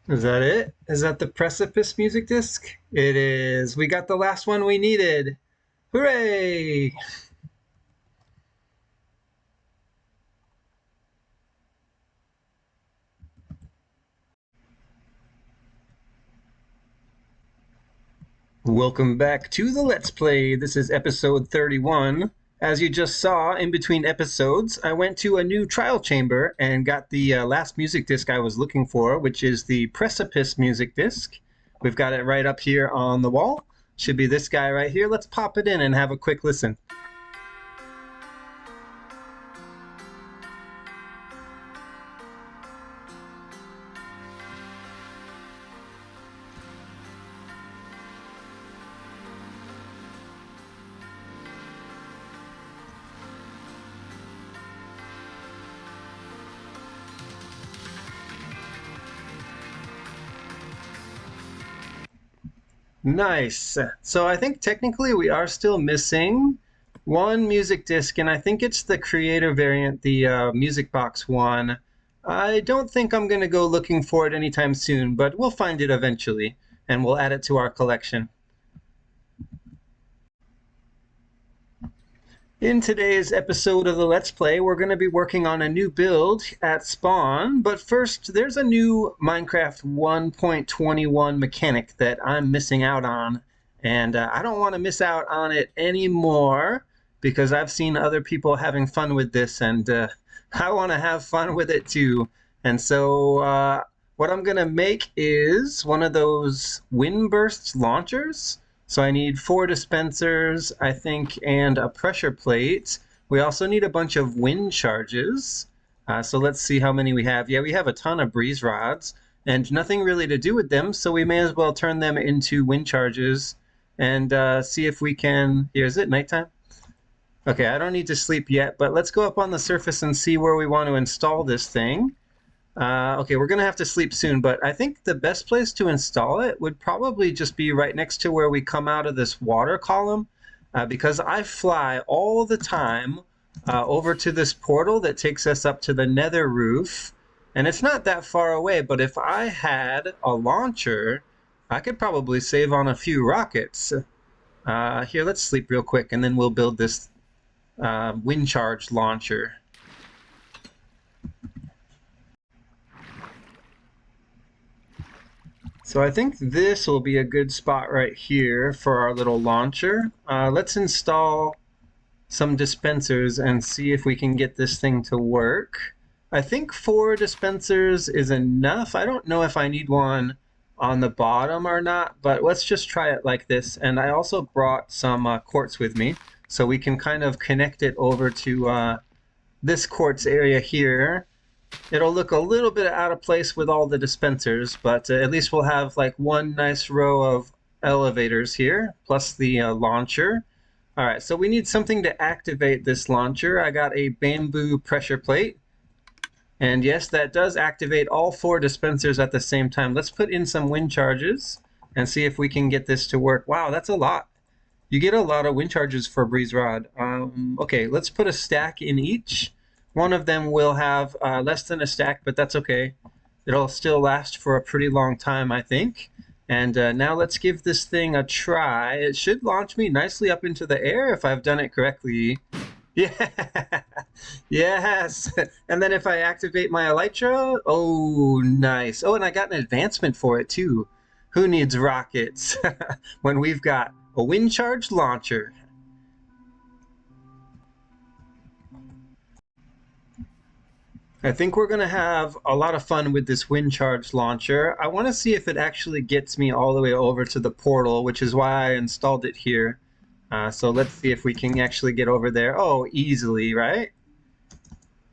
Is that it? Is that the Precipice music disc? It is. We got the last one we needed. Hooray! Welcome back to the Let's Play. This is episode 31. As you just saw, in between episodes, I went to a new trial chamber and got the last music disc I was looking for, which is the Precipice music disc. We've got it right up here on the wall. Should be this guy right here. Let's pop it in and have a quick listen. Nice. So I think technically we are still missing one music disc, and I think it's the creator variant, the Music Box one. I don't think I'm going to go looking for it anytime soon, but we'll find it eventually, and we'll add it to our collection. In today's episode of the Let's Play, we're going to be working on a new build at Spawn, but first, there's a new Minecraft 1.21 mechanic that I'm missing out on, and I don't want to miss out on it anymore because I've seen other people having fun with this, and I want to have fun with it too. And so, what I'm going to make is one of those windburst launchers. So I need 4 dispensers, I think, and a pressure plate. We also need a bunch of wind charges. So let's see how many we have. Yeah, we have a ton of breeze rods and nothing really to do with them, so we may as well turn them into wind charges and see if we can... Here, is it nighttime? Okay, I don't need to sleep yet, but let's go up on the surface and see where we want to install this thing. Okay, we're going to have to sleep soon, but I think the best place to install it would probably just be right next to where we come out of this water column, because I fly all the time over to this portal that takes us up to the nether roof, and it's not that far away, but if I had a launcher, I could probably save on a few rockets. Here, let's sleep real quick, and then we'll build this wind charge launcher. So I think this will be a good spot right here for our little launcher. Let's install some dispensers and see if we can get this thing to work. I think 4 dispensers is enough. I don't know if I need one on the bottom or not, but let's just try it like this. And I also brought some quartz with me, so we can kind of connect it over to this quartz area here. It'll look a little bit out of place with all the dispensers, but at least we'll have like one nice row of elevators here, plus the launcher. All right, so we need something to activate this launcher. I got a bamboo pressure plate. And yes, that does activate all 4 dispensers at the same time. Let's put in some wind charges and see if we can get this to work. Wow, that's a lot. You get a lot of wind charges for a breeze rod. Okay, let's put a stack in each. One of them will have less than a stack, but that's okay. It'll still last for a pretty long time, I think. And now let's give this thing a try. It should launch me nicely up into the air if I've done it correctly. Yeah, yes. And then if I activate my elytra, oh, nice. Oh, and I got an advancement for it too. Who needs rockets when we've got a wind charge launcher? I think we're going to have a lot of fun with this wind charge launcher. I want to see if it actually gets me all the way over to the portal, which is why I installed it here. So let's see if we can actually get over there. Oh, easily, right?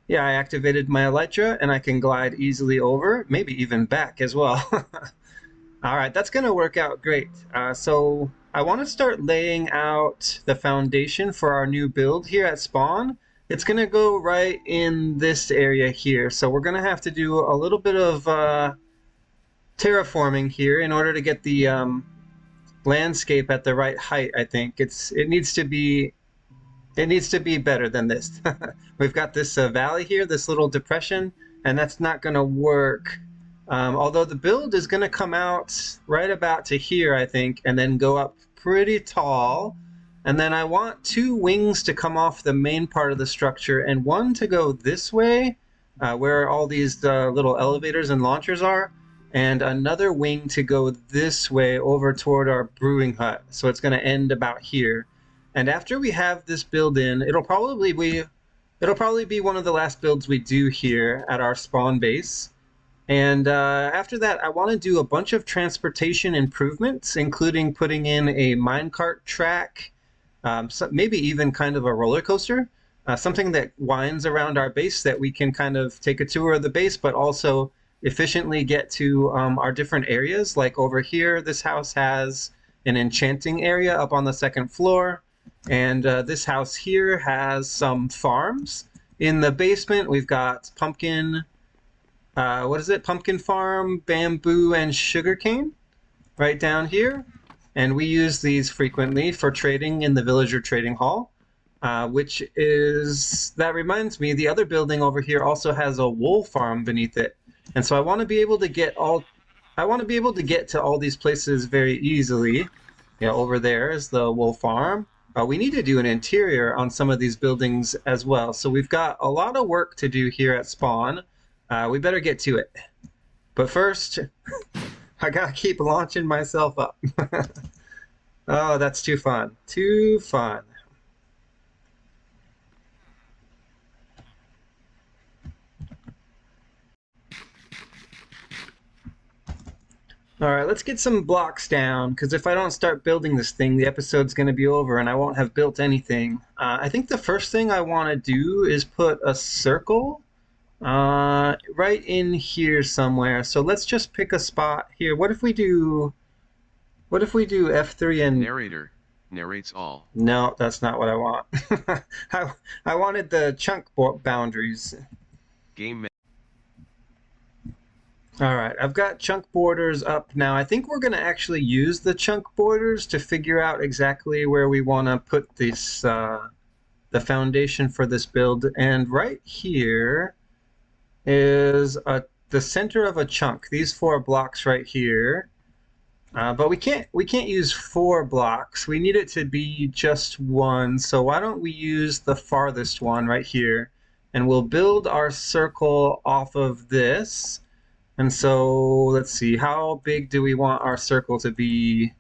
Yeah, I activated my elytra and I can glide easily over, maybe even back as well. All right, that's going to work out great. So I want to start laying out the foundation for our new build here at Spawn. It's going to go right in this area here. So we're going to have to do a little bit of terraforming here in order to get the landscape at the right height, I think. It needs to be better than this. We've got this valley here, this little depression, and that's not going to work Although the build is going to come out right about to here, I think, and then go up pretty tall. And then I want 2 wings to come off the main part of the structure and one to go this way, where all these little elevators and launchers are, and another wing to go this way over toward our brewing hut. So it's going to end about here. And after we have this build in, it'll probably be one of the last builds we do here at our spawn base. And after that, I want to do a bunch of transportation improvements, including putting in a minecart track, maybe even kind of a roller coaster, something that winds around our base that we can kind of take a tour of the base, but also efficiently get to our different areas. Like over here, this house has an enchanting area up on the 2nd floor. And this house here has some farms. In the basement, we've got pumpkin farm, bamboo, and sugarcane right down here. And we use these frequently for trading in the villager trading hall, that reminds me, the other building over here also has a wool farm beneath it. And so I want to be able to get to all these places very easily. Yeah, over there is the wool farm. We need to do an interior on some of these buildings as well. So we've got a lot of work to do here at spawn. We better get to it. But first, I gotta keep launching myself up. Oh, that's too fun. Too fun. All right, let's get some blocks down, because if I don't start building this thing, the episode's going to be over and I won't have built anything. I think the first thing I want to do is put a circle right in here somewhere. So let's just pick a spot here. What if we do F3 and... Narrator narrates all. No, that's not what I want. I wanted the chunk boundaries. Game. All right, I've got chunk borders up now. I think we're going to actually use the chunk borders to figure out exactly where we want to put this, the foundation for this build. And right here is the center of a chunk. These 4 blocks right here. But we can't use 4 blocks. We need it to be just 1. So why don't we use the farthest one right here, and we'll build our circle off of this. And so let's see, how big do we want our circle to be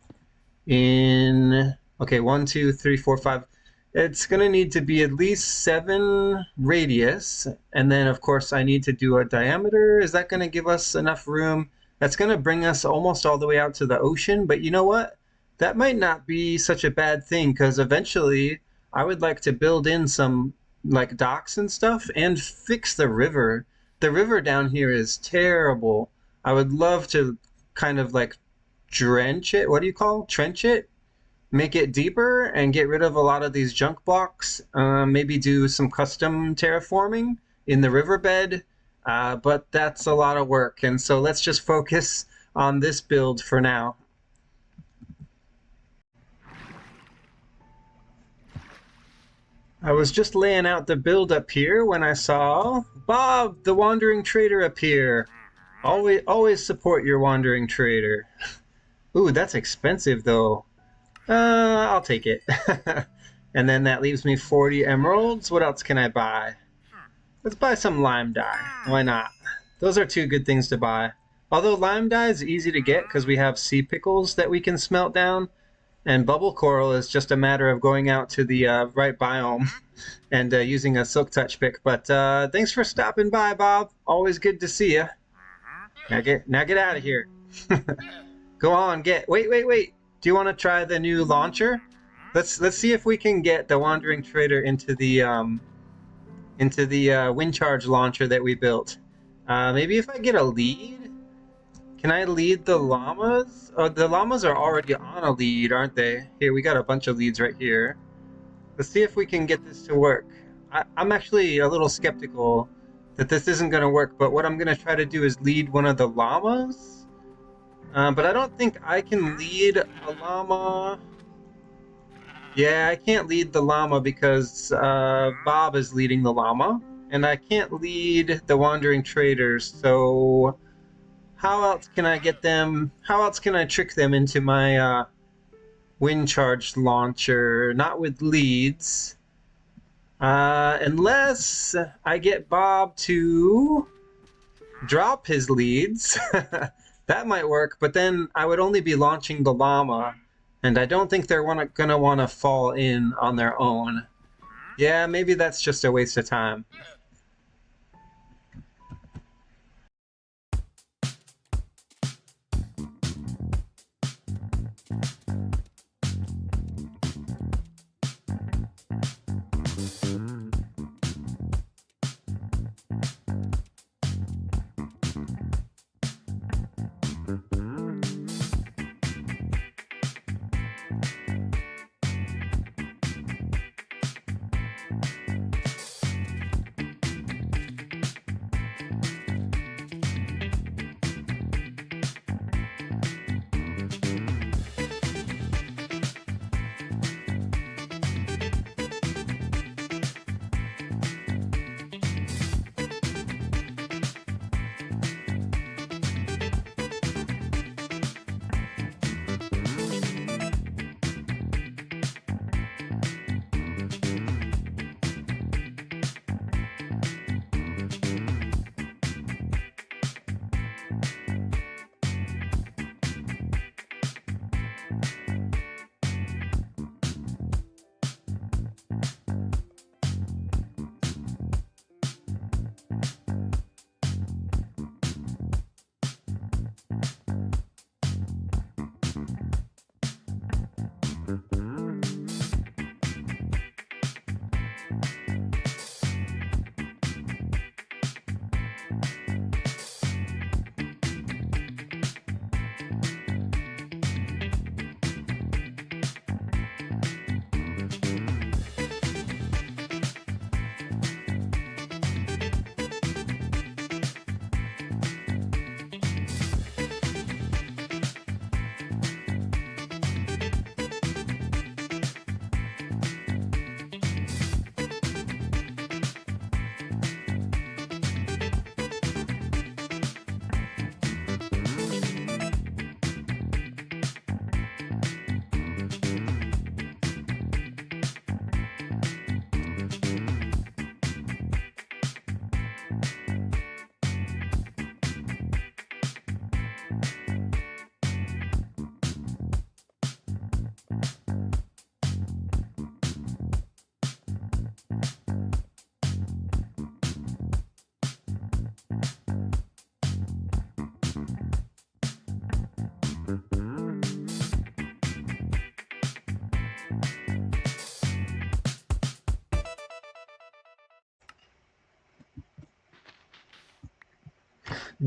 in? Okay, 1, 2, 3, 4, 5. It's going to need to be at least 7 radius. And then, of course, I need to do a diameter. Is that going to give us enough room? That's going to bring us almost all the way out to the ocean. But you know what? That might not be such a bad thing, because eventually I would like to build in some like docks and stuff and fix the river. The river down here is terrible. I would love to kind of like trench it? Make it deeper and get rid of a lot of these junk blocks. Maybe do some custom terraforming in the riverbed. But that's a lot of work. And so let's just focus on this build for now. I was just laying out the build up here when I saw Bob, the wandering trader, appear. Always support your wandering trader. Ooh, that's expensive though. I'll take it. And then that leaves me 40 emeralds. What else can I buy? Let's buy some lime dye. Why not? Those are 2 good things to buy. Although lime dye is easy to get because we have sea pickles that we can smelt down. And bubble coral is just a matter of going out to the right biome and using a silk touch pick. But thanks for stopping by, Bob. Always good to see you. Now get out of here. Go on, wait. Do you want to try the new launcher? Let's see if we can get the wandering trader into the wind charge launcher that we built. Maybe if I get a lead. Can I lead the llamas? Oh, the llamas are already on a lead, aren't they? Here, we got a bunch of leads right here. Let's see if we can get this to work. I'm actually a little skeptical that this isn't going to work, but what I'm going to try to do is lead one of the llamas. But I don't think I can lead a llama. Yeah, I can't lead the llama because Bob is leading the llama. And I can't lead the wandering traders, so... how else can I get them? How else can I trick them into my wind charged launcher? Not with leads. Unless I get Bob to drop his leads. That might work, but then I would only be launching the llama, and I don't think they're gonna want to fall in on their own. Yeah, maybe that's just a waste of time.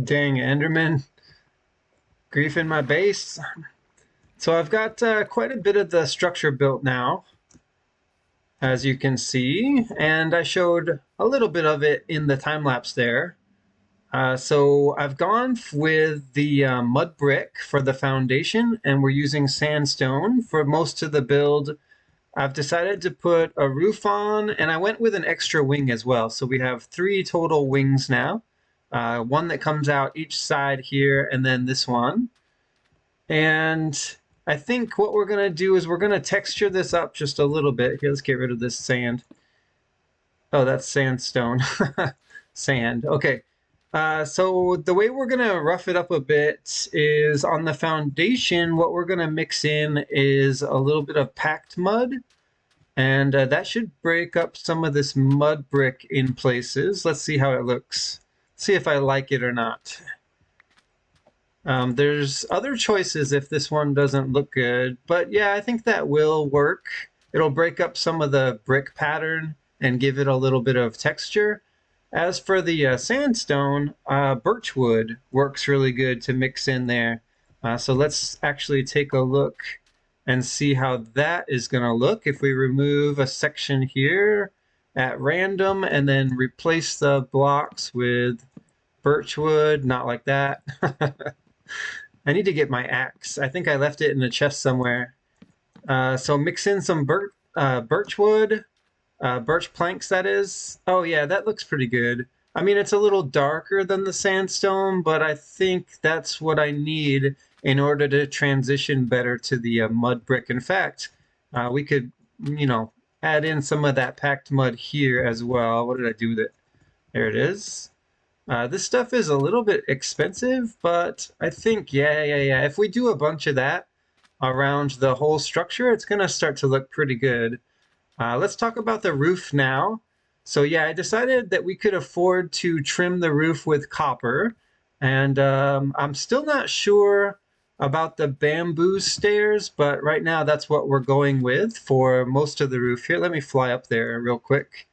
Dang, Enderman. Grief in my base. So I've got quite a bit of the structure built now, as you can see, and I showed a little bit of it in the time lapse there. So I've gone with the mud brick for the foundation, and we're using sandstone for most of the build. I've decided to put a roof on, and I went with an extra wing as well. So we have 3 total wings now. One that comes out each side here, and then this one. And I think what we're going to do is we're going to texture this up just a little bit. Here, let's get rid of this sand. Oh, that's sandstone. Sand. Okay. So the way we're going to rough it up a bit is on the foundation, what we're going to mix in is a little bit of packed mud. And that should break up some of this mud brick in places. Let's see how it looks. See if I like it or not. There's other choices if this one doesn't look good, but yeah, I think that will work. It'll break up some of the brick pattern and give it a little bit of texture. As for the sandstone, birchwood works really good to mix in there. So let's actually take a look and see how that is going to look if we remove a section here at random and then replace the blocks with birchwood, not like that. I need to get my axe. I think I left it in a chest somewhere. So mix in some birchwood, birch planks that is. Oh yeah, that looks pretty good. I mean, it's a little darker than the sandstone, but I think that's what I need in order to transition better to the mud brick. In fact, we could, you know, add in some of that packed mud here as well. What did I do with it? There it is. This stuff is a little bit expensive, but I think, yeah. If we do a bunch of that around the whole structure, it's going to start to look pretty good. Let's talk about the roof now. So yeah, I decided that we could afford to trim the roof with copper, and I'm still not sure about the bamboo stairs, but right now that's what we're going with for most of the roof. Here, let me fly up there real quick,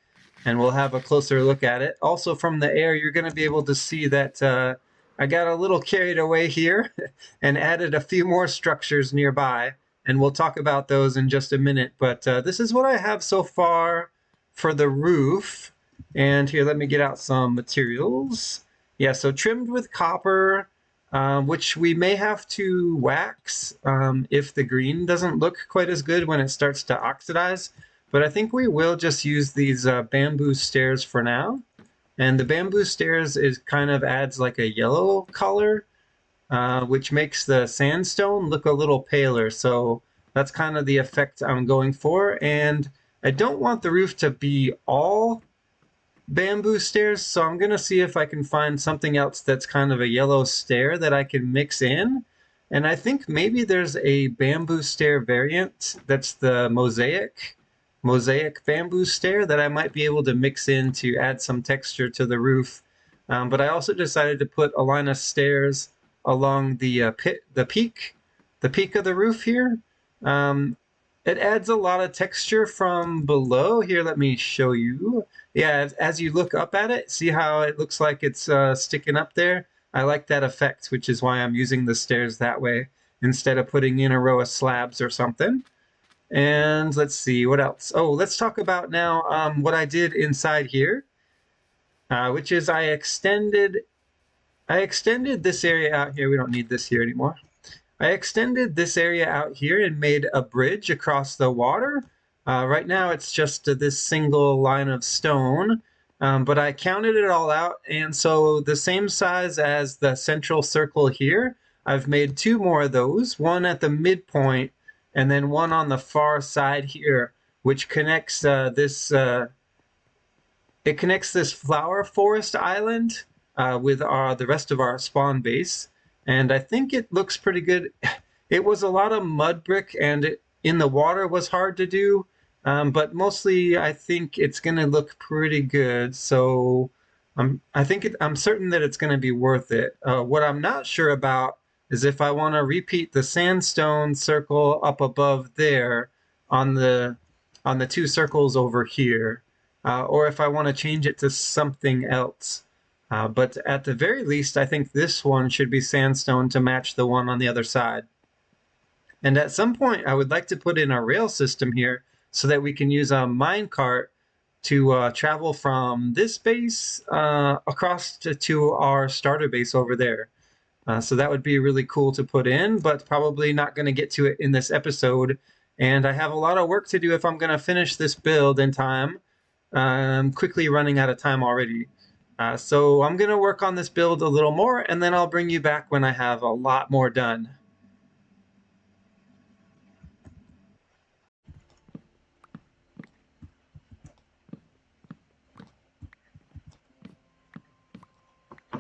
and we'll have a closer look at it. Also from the air, you're going to be able to see that I got a little carried away here and added a few more structures nearby, and we'll talk about those in just a minute. But this is what I have so far for the roof. And here, let me get out some materials. Yeah, so trimmed with copper, which we may have to wax if the green doesn't look quite as good when it starts to oxidize. But I think we will just use these bamboo stairs for now. And the bamboo stairs is kind of adds like a yellow color, which makes the sandstone look a little paler. So that's kind of the effect I'm going for. And I don't want the roof to be all bamboo stairs, so I'm going to see if I can find something else that's kind of a yellow stair that I can mix in. And I think maybe there's a bamboo stair variant that's the mosaic bamboo stair that I might be able to mix in to add some texture to the roof. But I also decided to put a line of stairs along the peak of the roof here. It adds a lot of texture from below. Here, let me show you. Yeah, as you look up at it, see how it looks like it's sticking up there? I like that effect, which is why I'm using the stairs that way instead of putting in a row of slabs or something. And let's see, what else? Oh, let's talk about now what I did inside here, which is I extended this area out here. We don't need this here anymore. I extended this area out here and made a bridge across the water. Right now it's just this single line of stone, but I counted it all out, and so the same size as the central circle here, I've made two more of those, one at the midpoint and then one on the far side here, which connects it connects this flower forest island with the rest of our spawn base, and I think it looks pretty good. It was a lot of mud brick, and in the water was hard to do, but mostly I think it's going to look pretty good. So I'm certain that it's going to be worth it. What I'm not sure about is if I want to repeat the sandstone circle up above there on the two circles over here, or if I want to change it to something else. But at the very least, I think this one should be sandstone to match the one on the other side. And at some point, I would like to put in a rail system here so that we can use a minecart to travel from this base across to our starter base over there. So that would be really cool to put in, but probably not going to get to it in this episode. And I have a lot of work to do if I'm going to finish this build in time. I'm quickly running out of time already. So I'm going to work on this build a little more, and then I'll bring you back when I have a lot more done.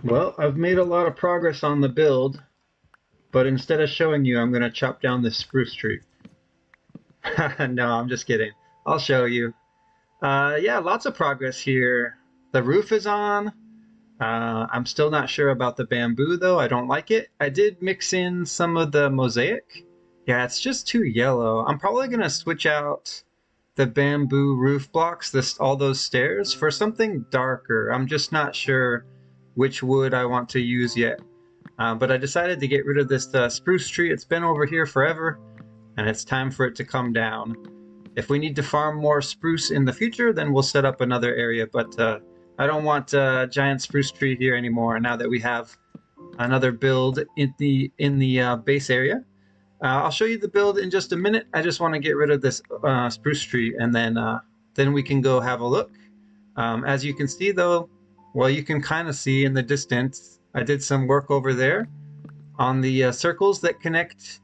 Well, I've made a lot of progress on the build, but instead of showing you, I'm going to chop down this spruce tree. No, I'm just kidding. I'll show you. Yeah, lots of progress here. The roof is on. I'm still not sure about the bamboo, though. I don't like it. I did mix in some of the mosaic. Yeah, it's just too yellow. I'm probably going to switch out the bamboo roof blocks, all those stairs, for something darker. I'm just not sure which wood I want to use yet. But I decided to get rid of this spruce tree. It's been over here forever, and it's time for it to come down. If we need to farm more spruce in the future, then we'll set up another area, but I don't want a giant spruce tree here anymore now that we have another build in the base area. I'll show you the build in just a minute. I just want to get rid of this spruce tree, and then we can go have a look. As you can see, though, Well, you can kind of see in the distance, I did some work over there on the circles that connect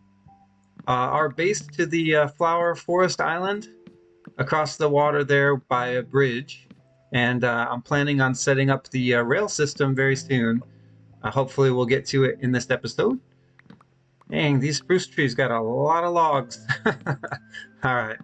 our base to the Flower Forest Island across the water there by a bridge. And I'm planning on setting up the rail system very soon. Hopefully, we'll get to it in this episode. Dang, these spruce trees got a lot of logs. All right.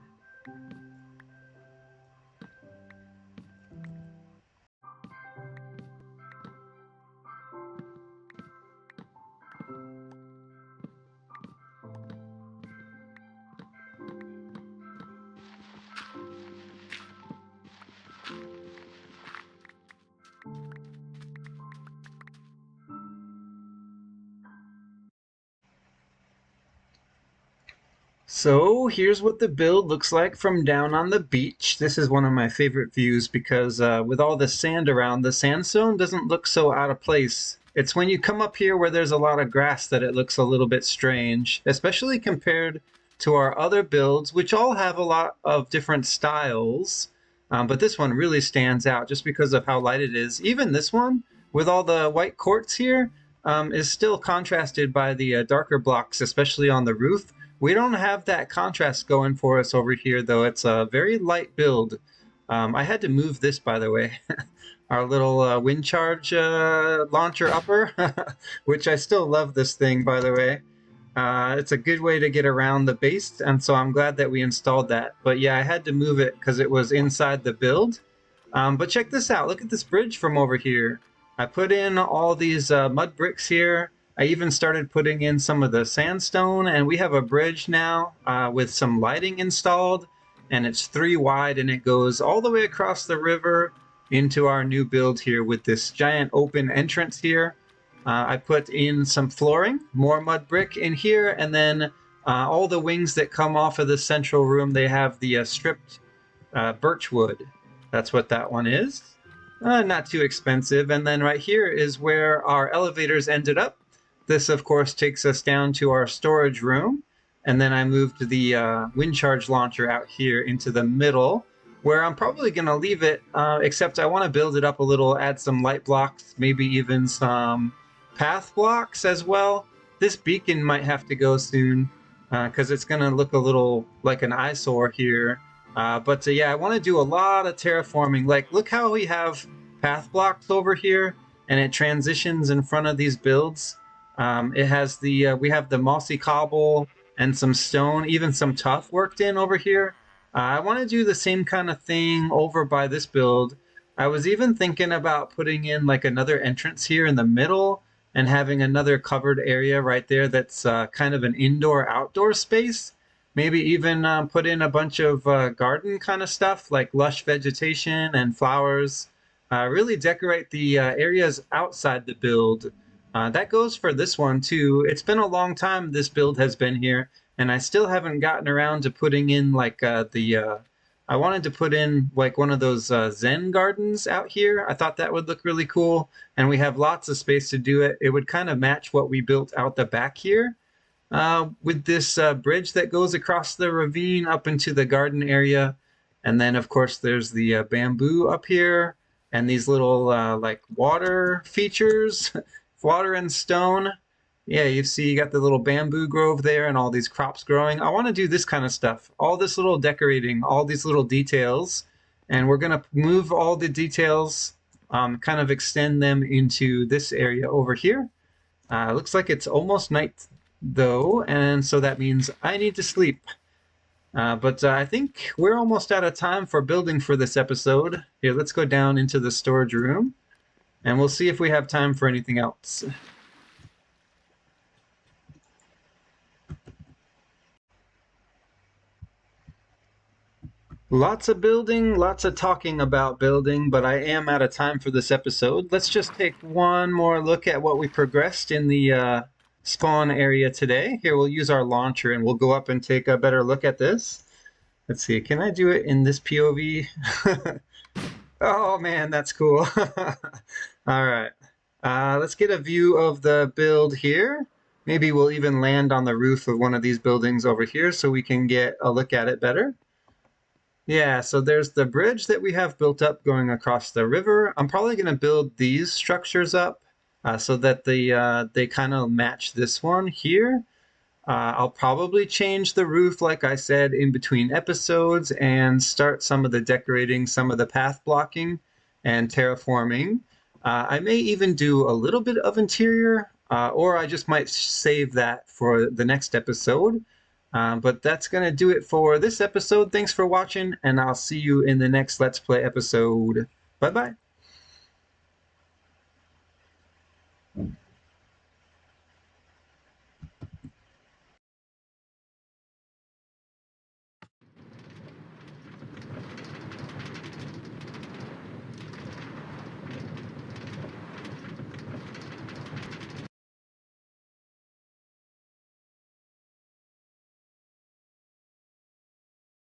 So here's what the build looks like from down on the beach. This is one of my favorite views because with all the sand around, the sandstone doesn't look so out of place. It's when you come up here where there's a lot of grass that it looks a little bit strange, especially compared to our other builds, which all have a lot of different styles. But this one really stands out just because of how light it is. Even this one, with all the white quartz here, is still contrasted by the darker blocks, especially on the roof. We don't have that contrast going for us over here, though. It's a very light build. I had to move this, by the way. Our little wind charge launcher upper, which I still love this thing, by the way. It's a good way to get around the base, and so I'm glad that we installed that. But yeah, I had to move it because it was inside the build. But check this out. Look at this bridge from over here. I put in all these mud bricks here. I even started putting in some of the sandstone, and we have a bridge now with some lighting installed, and it's 3 wide, and it goes all the way across the river into our new build here with this giant open entrance here. I put in some flooring, more mud brick in here, and then all the wings that come off of the central room, they have the stripped birch wood. That's what that one is. Not too expensive. And then right here is where our elevators ended up. This, of course, takes us down to our storage room. And then I moved the wind charge launcher out here into the middle, where I'm probably going to leave it, except I want to build it up a little, add some light blocks, maybe even some path blocks as well. This beacon might have to go soon, because it's going to look a little like an eyesore here. But yeah, I want to do a lot of terraforming. Like, look how we have path blocks over here, and it transitions in front of these builds. It has the we have the mossy cobble and some stone, even some tuff worked in over here. I want to do the same kind of thing over by this build. I was even thinking about putting in like another entrance here in the middle and having another covered area right there that's kind of an indoor-outdoor space. Maybe even put in a bunch of garden kind of stuff like lush vegetation and flowers. Really decorate the areas outside the build. That goes for this one too. It's been a long time this build has been here, and I still haven't gotten around to putting in like I wanted to put in like one of those Zen gardens out here. I thought that would look really cool, and we have lots of space to do it. It would kind of match what we built out the back here. With this bridge that goes across the ravine up into the garden area. And then, of course, there's the bamboo up here and these little like water features, water and stone. Yeah, you see you got the little bamboo grove there and all these crops growing. I want to do this kind of stuff, all this little decorating, all these little details. And we're going to move all the details, kind of extend them into this area over here. Looks like it's almost night though, and so that means I need to sleep. But I think we're almost out of time for building for this episode. Here, let's go down into the storage room, and we'll see if we have time for anything else. Lots of building, lots of talking about building, but I am out of time for this episode. Let's just take one more look at what we progressed in the spawn area today. Here, we'll use our launcher and we'll go up and take a better look at this. Let's see, can I do it in this POV? Oh man, that's cool. All right, let's get a view of the build here. Maybe we'll even land on the roof of one of these buildings over here so we can get a look at it better. Yeah, so there's the bridge that we have built up going across the river. I'm probably going to build these structures up so that they kind of match this one here. I'll probably change the roof, like I said, in between episodes and start some of the decorating, some of the path blocking and terraforming. I may even do a little bit of interior, or I just might save that for the next episode. But that's going to do it for this episode. Thanks for watching, and I'll see you in the next Let's Play episode. Bye bye.